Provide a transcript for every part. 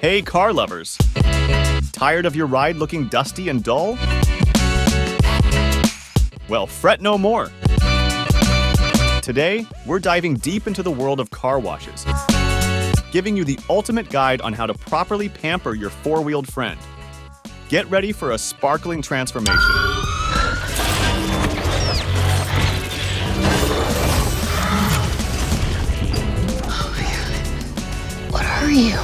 Hey car lovers! Tired of your ride looking dusty and dull? Well, fret no more. Today, we're diving deep into the world of car washes, giving you the ultimate guide on how to properly pamper your four-wheeled friend. Get ready for a sparkling transformation. Oh my God. What are you?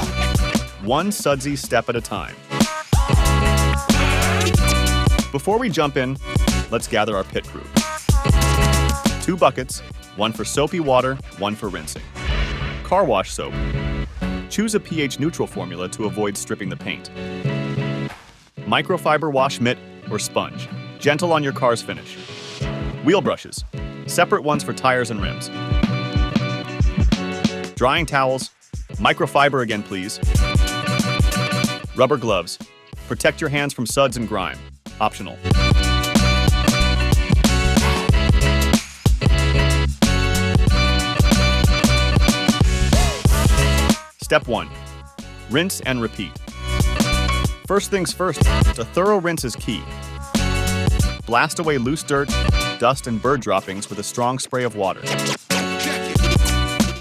One sudsy step at a time. Before we jump in, let's gather our pit crew. 2 buckets, one for soapy water, one for rinsing. Car wash soap. Choose a pH neutral formula to avoid stripping the paint. Microfiber wash mitt or sponge, gentle on your car's finish. Wheel brushes, separate ones for tires and rims. Drying towels, microfiber again please. Rubber gloves, protect your hands from suds and grime, optional. Step 1. Rinse and repeat. First things first, a thorough rinse is key. Blast away loose dirt, dust, and bird droppings with a strong spray of water.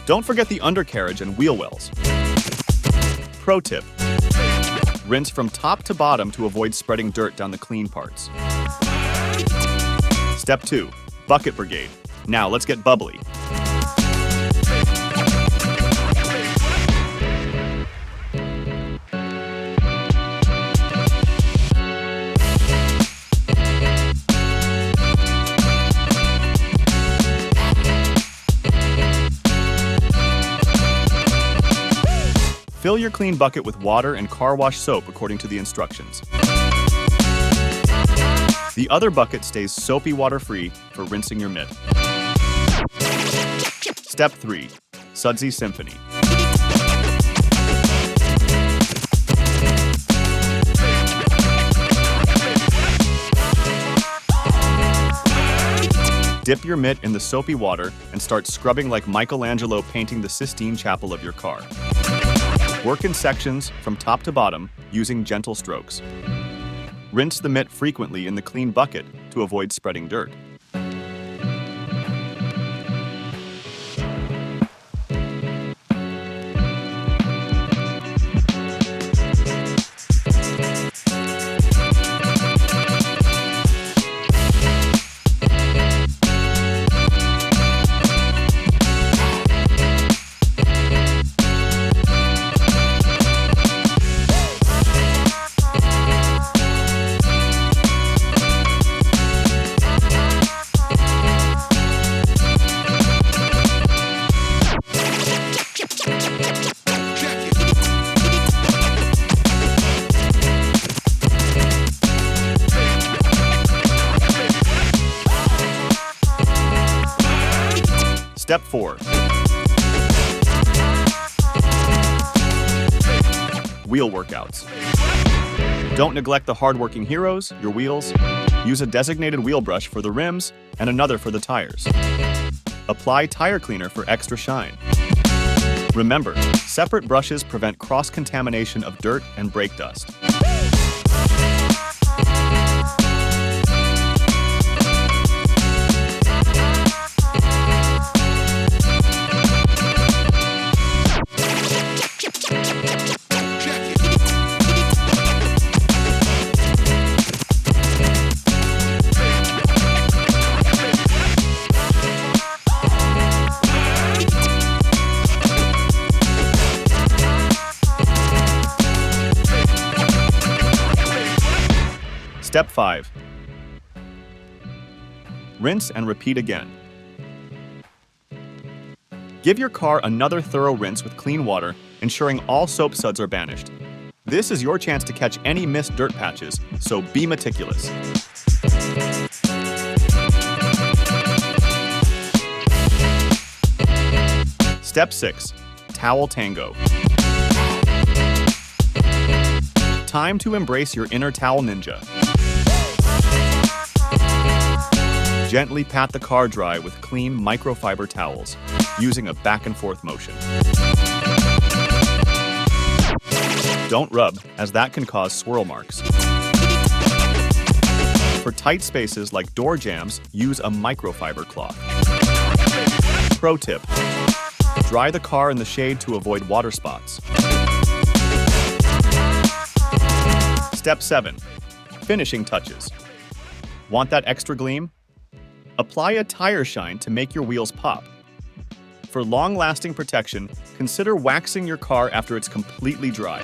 Don't forget the undercarriage and wheel wells. Pro tip. Rinse from top to bottom to avoid spreading dirt down the clean parts. Step 2. Bucket Brigade. Now let's get bubbly. Fill your clean bucket with water and car wash soap according to the instructions. The other bucket stays soapy water-free for rinsing your mitt. Step 3. Sudsy Symphony. Dip your mitt in the soapy water and start scrubbing like Michelangelo painting the Sistine Chapel of your car. Work in sections from top to bottom using gentle strokes. Rinse the mitt frequently in the clean bucket to avoid spreading dirt. Step 4. Wheel workouts. Don't neglect the hard-working heroes, your wheels. Use a designated wheel brush for the rims and another for the tires. Apply tire cleaner for extra shine. Remember, separate brushes prevent cross-contamination of dirt and brake dust. Step 5. Rinse and repeat again. Give your car another thorough rinse with clean water, ensuring all soap suds are banished. This is your chance to catch any missed dirt patches, so be meticulous. Step 6. Towel Tango. Time to embrace your inner towel ninja. Gently pat the car dry with clean microfiber towels, using a back and forth motion. Don't rub, as that can cause swirl marks. For tight spaces like door jambs, use a microfiber cloth. Pro tip: dry the car in the shade to avoid water spots. Step 7. Finishing touches. Want that extra gleam? Apply a tire shine to make your wheels pop. For long-lasting protection, consider waxing your car after it's completely dry.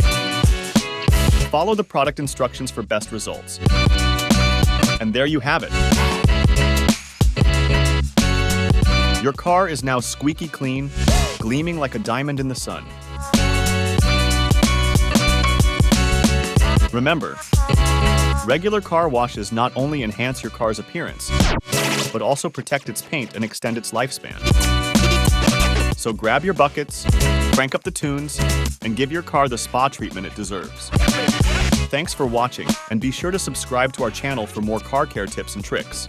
Follow the product instructions for best results. And there you have it. Your car is now squeaky clean, gleaming like a diamond in the sun. Remember, regular car washes not only enhance your car's appearance, but also protect its paint and extend its lifespan. So grab your buckets, crank up the tunes, and give your car the spa treatment it deserves. Thanks for watching, and be sure to subscribe to our channel for more car care tips and tricks.